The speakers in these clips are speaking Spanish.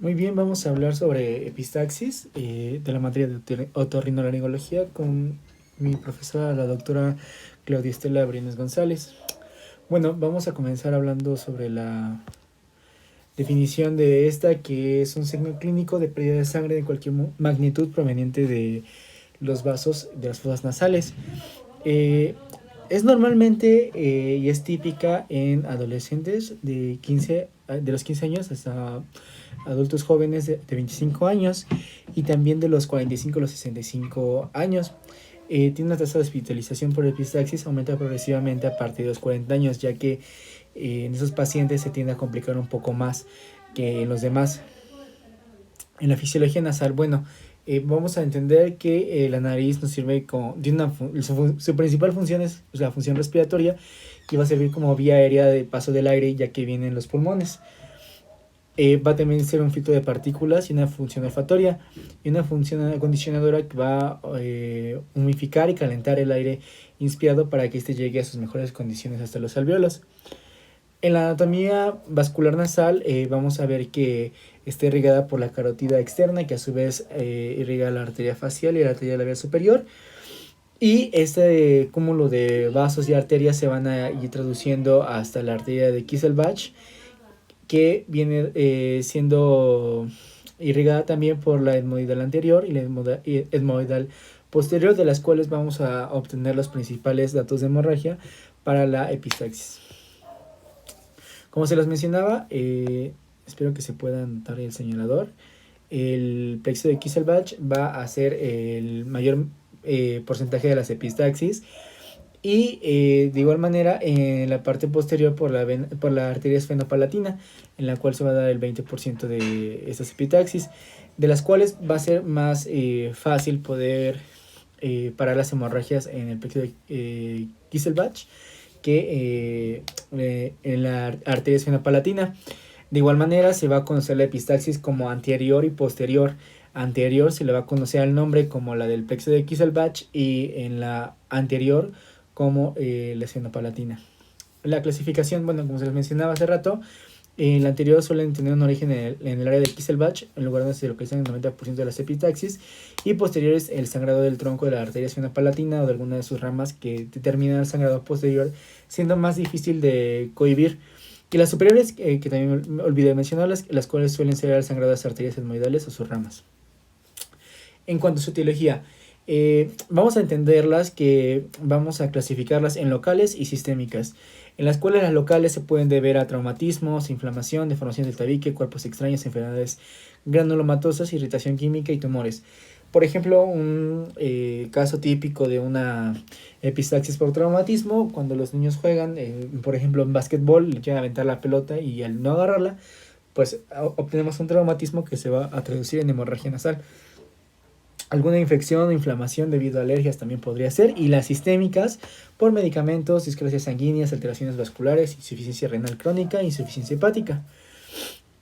Muy bien, vamos a hablar sobre epistaxis de la materia de otorrinolaringología con mi profesora, la doctora Claudia Estela Brines González. Bueno, vamos a comenzar hablando sobre la definición de esta, que es un signo clínico de pérdida de sangre de cualquier magnitud proveniente de los vasos de las fosas nasales. Eh, es normalmente y es típica en adolescentes de los 15 años hasta adultos jóvenes de 25 años y también de los 45 a los 65 años. Tiene una tasa de hospitalización por epistaxis aumenta progresivamente a partir de los 40 años, ya que en esos pacientes se tiende a complicar un poco más que en los demás. En la fisiología nasal, bueno, vamos a entender que la nariz nos sirve como su principal función es la función respiratoria, y va a servir como vía aérea de paso del aire, ya que vienen los pulmones. Va a también ser un filtro de partículas y una función olfatoria y una función acondicionadora que va a humidificar y calentar el aire inspirado para que éste llegue a sus mejores condiciones hasta los alvéolos. En la anatomía vascular nasal vamos a ver que está irrigada por la carótida externa, que a su vez irriga la arteria facial y la arteria labial superior. Y este cúmulo de vasos y arterias se van a ir traduciendo hasta la arteria de Kieselbach, que viene siendo irrigada también por la etmoidal anterior y la etmoidal posterior, de las cuales vamos a obtener los principales datos de hemorragia para la epistaxis. Como se los mencionaba, espero que se pueda notar el señalador. El plexo de Kieselbach va a ser el mayor porcentaje de las epistaxis. Y de igual manera en la parte posterior por la arteria esfenopalatina, en la cual se va a dar el 20% de estas epistaxis, de las cuales va a ser más fácil poder parar las hemorragias en el plexo de Kieselbach que en la arteria esfenopalatina. De igual manera se va a conocer la epistaxis como anterior y posterior. Anterior se le va a conocer el nombre como la del plexo de Kieselbach, y en la anterior como la esfenopalatina. La clasificación, bueno, como se les mencionaba hace rato, en la anterior suelen tener un origen en el área de Kieselbach, en lugar donde se localizan el 90% de las epistaxis, y posteriores el sangrado del tronco de la arteria esfenopalatina o de alguna de sus ramas, que determina el sangrado posterior, siendo más difícil de cohibir. Y las superiores, que también me olvidé mencionarlas, las cuales suelen ser el sangrado de las arterias etmoidales o sus ramas. En cuanto a su etiología, vamos a entenderlas, que vamos a clasificarlas en locales y sistémicas, en las cuales las locales se pueden deber a traumatismos, inflamación, deformación del tabique, cuerpos extraños, enfermedades granulomatosas, irritación química y tumores. Por ejemplo, un caso típico de una epistaxis por traumatismo, cuando los niños juegan, por ejemplo en básquetbol, le quieren aventar la pelota y al no agarrarla, pues obtenemos un traumatismo que se va a traducir en hemorragia nasal. Alguna infección o inflamación debido a alergias también podría ser. Y las sistémicas, por medicamentos, discrasias sanguíneas, alteraciones vasculares, insuficiencia renal crónica, insuficiencia hepática.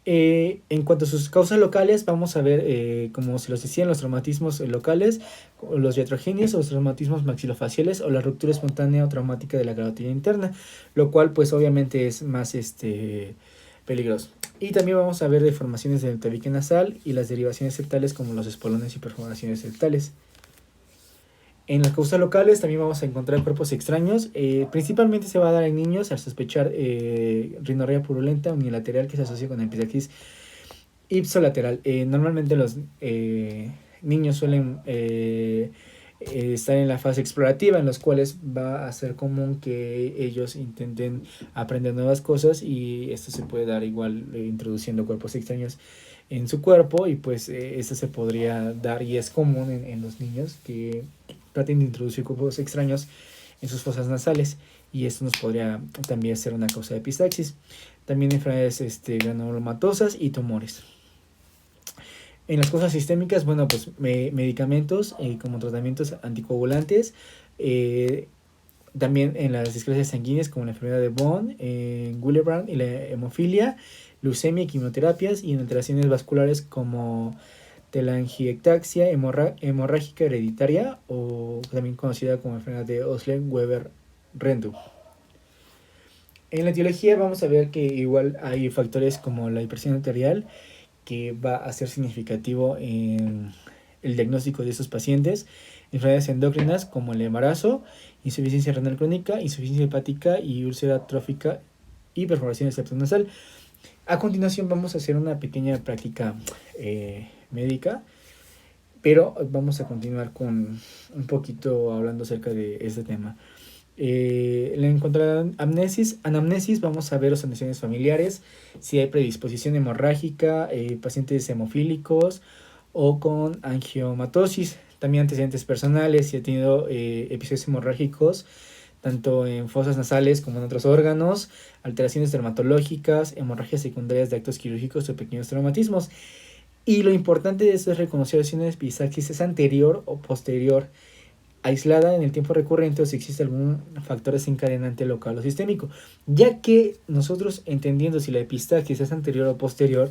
En cuanto a sus causas locales, vamos a ver, como se los decía, los traumatismos locales, los iatrogenios, o los traumatismos maxilofaciales, o la ruptura espontánea o traumática de la carótida interna, lo cual pues obviamente es más peligroso. Y también vamos a ver deformaciones del tabique nasal y las derivaciones septales, como los espolones y perforaciones septales. En las causas locales también vamos a encontrar cuerpos extraños. Principalmente se va a dar en niños al sospechar rinorrea purulenta unilateral que se asocia con epistaxis ipsolateral. Normalmente los niños suelen estar en la fase explorativa, en los cuales va a ser común que ellos intenten aprender nuevas cosas, y esto se puede dar igual introduciendo cuerpos extraños en su cuerpo, y pues esto se podría dar y es común en los niños que traten de introducir cuerpos extraños en sus fosas nasales, y esto nos podría también ser una causa de epistaxis. También enfermedades granulomatosas y tumores. En las cosas sistémicas, bueno, pues medicamentos como tratamientos anticoagulantes, también en las discrasias sanguíneas como la enfermedad de Bohn, Willebrand y la hemofilia, leucemia y quimioterapias, y en alteraciones vasculares como telangiectasia hemorrágica hereditaria, o también conocida como enfermedad de Osler-Weber-Rendu. En la etiología vamos a ver que igual hay factores como la hipertensión arterial, que va a ser significativo en el diagnóstico de estos pacientes: enfermedades endócrinas como el embarazo, insuficiencia renal crónica, insuficiencia hepática y úlcera trófica y perforación del septo nasal. A continuación vamos a hacer una pequeña práctica médica, pero vamos a continuar con un poquito hablando acerca de este tema. En cuanto a la anamnesis, vamos a ver los antecedentes familiares, si hay predisposición hemorrágica, pacientes hemofílicos o con angiomatosis. También antecedentes personales, si ha tenido episodios hemorrágicos tanto en fosas nasales como en otros órganos, alteraciones dermatológicas, hemorragias secundarias de actos quirúrgicos o pequeños traumatismos. Y lo importante de esto es reconocer si una epistaxis es anterior o posterior, aislada en el tiempo recurrente, o si existe algún factor desencadenante local o sistémico, ya que nosotros, entendiendo si la epistaxis es anterior o posterior,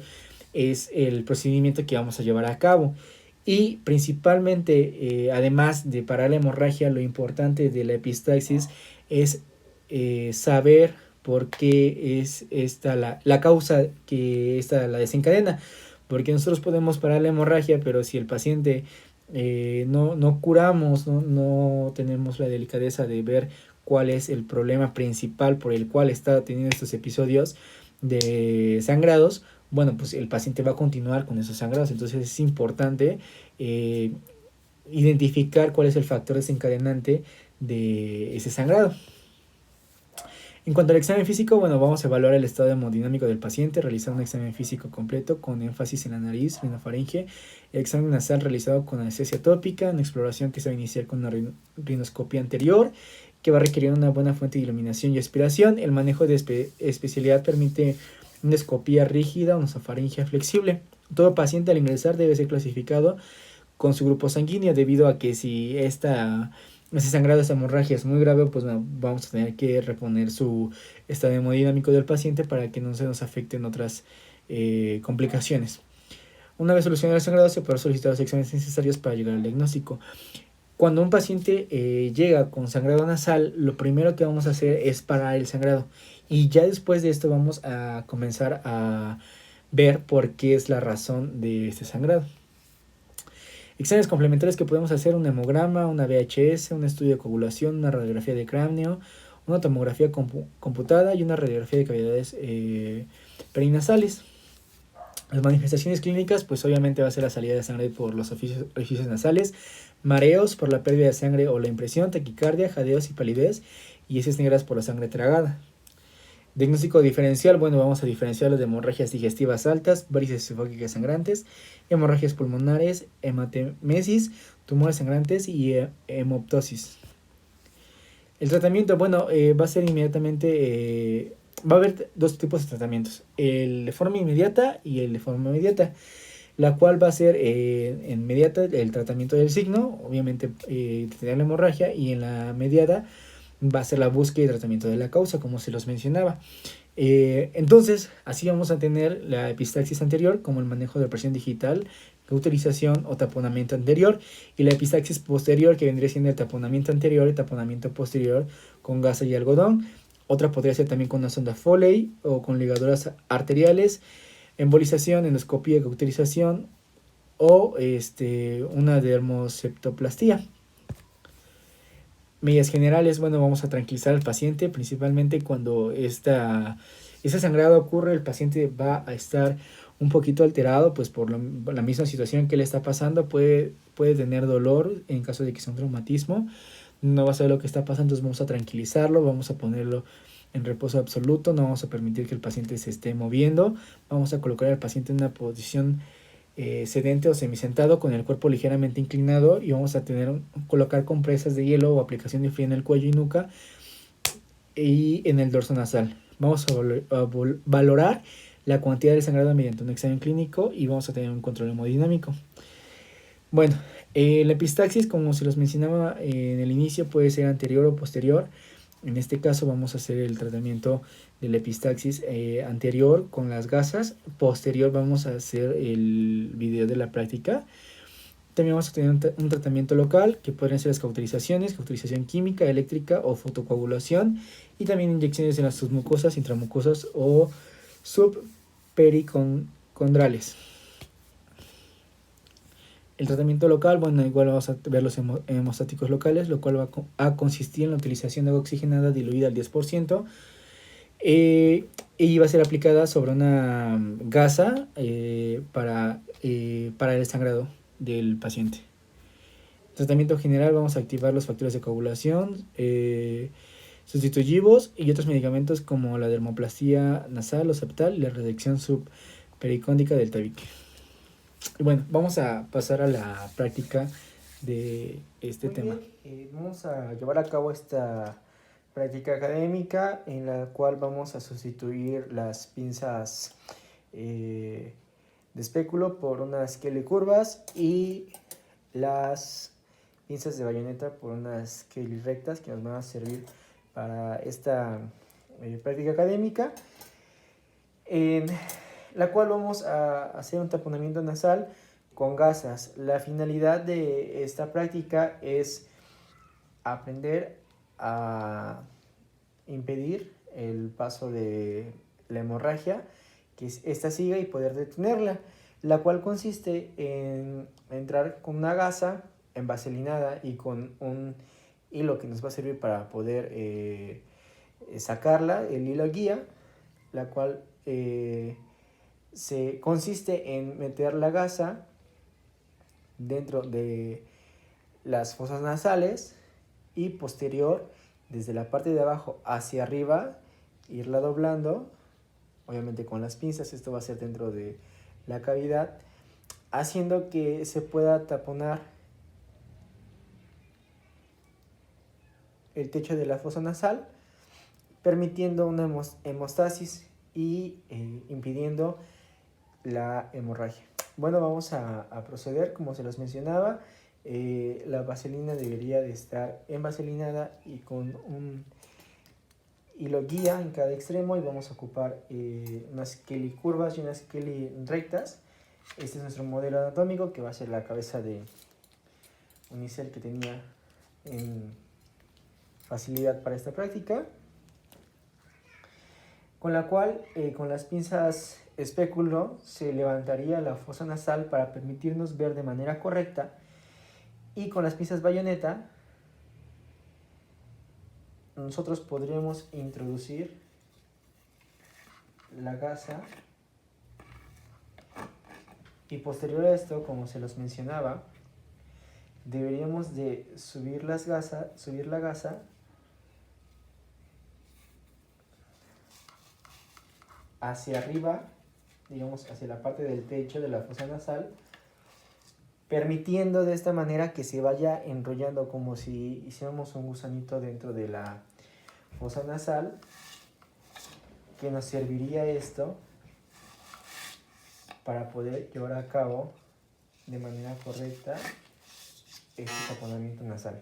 es el procedimiento que vamos a llevar a cabo. Y principalmente, además de parar la hemorragia, lo importante de la epistaxis es saber por qué es esta la causa que esta la desencadena, porque nosotros podemos parar la hemorragia, pero si el paciente no curamos, no tenemos la delicadeza de ver cuál es el problema principal por el cual está teniendo estos episodios de sangrados, bueno, pues el paciente va a continuar con esos sangrados. Entonces es importante identificar cuál es el factor desencadenante de ese sangrado. En cuanto al examen físico, bueno, vamos a evaluar el estado hemodinámico del paciente, realizar un examen físico completo con énfasis en la nariz, rinofaringe, el examen nasal realizado con anestesia tópica, una exploración que se va a iniciar con una rinoscopia anterior, que va a requerir una buena fuente de iluminación y aspiración. El manejo de especialidad permite una endoscopía rígida, una nasofaringe flexible. Todo paciente al ingresar debe ser clasificado con su grupo sanguíneo, debido a que si ese sangrado, esta hemorragia es muy grave, pues bueno, vamos a tener que reponer su estado hemodinámico del paciente para que no se nos afecten otras complicaciones. Una vez solucionado el sangrado, se puede solicitar los exámenes necesarios para llegar al diagnóstico. Cuando un paciente llega con sangrado nasal, lo primero que vamos a hacer es parar el sangrado, y ya después de esto vamos a comenzar a ver por qué es la razón de este sangrado. Exámenes complementarios que podemos hacer: un hemograma, una VHS, un estudio de coagulación, una radiografía de cráneo, una tomografía computada y una radiografía de cavidades perinasales. Las manifestaciones clínicas, pues obviamente va a ser la salida de sangre por los orificios nasales, mareos por la pérdida de sangre o la impresión, taquicardia, jadeos y palidez, y heces negras por la sangre tragada. Diagnóstico diferencial, bueno, vamos a diferenciar las de hemorragias digestivas altas, varices esofágicas sangrantes, hemorragias pulmonares, hematemesis, tumores sangrantes y hemoptosis. El tratamiento, bueno, va a ser inmediatamente, va a haber dos tipos de tratamientos: el de forma inmediata y el de forma inmediata, la cual va a ser en inmediata el tratamiento del signo, obviamente detener la hemorragia, y en la mediada va a ser la búsqueda y tratamiento de la causa, como se los mencionaba. Entonces, así vamos a tener la epistaxis anterior, como el manejo de presión digital, cauterización o taponamiento anterior, y la epistaxis posterior, que vendría siendo el taponamiento anterior y taponamiento posterior con gasa y algodón. Otra podría ser también con una sonda Foley o con ligaduras arteriales, embolización, endoscopía, cauterización o una dermoseptoplastía. Medidas generales, bueno, vamos a tranquilizar al paciente, principalmente cuando ese sangrado ocurre. El paciente va a estar un poquito alterado, pues por la misma situación que le está pasando. Puede tener dolor en caso de que sea un traumatismo, no va a saber lo que está pasando, entonces vamos a tranquilizarlo, vamos a ponerlo en reposo absoluto, no vamos a permitir que el paciente se esté moviendo, vamos a colocar al paciente en una posición sedente o semisentado con el cuerpo ligeramente inclinado, y vamos a colocar compresas de hielo o aplicación de frío en el cuello y nuca y en el dorso nasal. Vamos a valorar la cantidad de sangrado mediante un examen clínico y vamos a tener un control hemodinámico. Bueno, la epistaxis, como se los mencionaba en el inicio, puede ser anterior o posterior. En este caso vamos a hacer el tratamiento de la epistaxis anterior con las gasas. Posterior vamos a hacer el video de la práctica. También vamos a tener un tratamiento local, que podrían ser las cauterización química, eléctrica o fotocoagulación, y también inyecciones en las submucosas, intramucosas o subpericondrales. El tratamiento local, bueno, igual vamos a ver los hemostáticos locales, lo cual va a consistir en la utilización de agua oxigenada diluida al 10%, y va a ser aplicada sobre una gasa para el sangrado del paciente. Tratamiento general, vamos a activar los factores de coagulación, sustitutivos y otros medicamentos como la dermoplastía nasal o septal y la reducción subpericóndica del tabique. Y bueno, vamos a pasar a la práctica de este tema. Vamos a llevar a cabo esta práctica académica en la cual vamos a sustituir las pinzas de espéculo por unas Kelly curvas y las pinzas de bayoneta por unas Kelly rectas que nos van a servir para esta práctica académica, en la cual vamos a hacer un taponamiento nasal con gasas. La finalidad de esta práctica es aprender a impedir el paso de la hemorragia, que esta siga y poder detenerla, la cual consiste en entrar con una gasa envaselinada y con un hilo que nos va a servir para poder sacarla, el hilo guía, la cual se consiste en meter la gasa dentro de las fosas nasales y posterior, desde la parte de abajo hacia arriba, irla doblando, obviamente con las pinzas. Esto va a ser dentro de la cavidad, haciendo que se pueda taponar el techo de la fosa nasal, permitiendo una hemostasis y impidiendo la hemorragia. Bueno, vamos a proceder como se los mencionaba. La vaselina debería de estar envaselinada y con un hilo guía en cada extremo, y vamos a ocupar unas Kelly curvas y unas Kelly rectas. Este es nuestro modelo anatómico, que va a ser la cabeza de unicel que tenía en facilidad para esta práctica, con la cual con las pinzas espéculo se levantaría la fosa nasal para permitirnos ver de manera correcta, y con las pinzas bayoneta nosotros podríamos introducir la gasa, y posterior a esto, como se los mencionaba, deberíamos de subir la gasa hacia arriba, digamos hacia la parte del techo de la fosa nasal, permitiendo de esta manera que se vaya enrollando como si hiciéramos un gusanito dentro de la fosa nasal, que nos serviría esto para poder llevar a cabo de manera correcta este taponamiento nasal.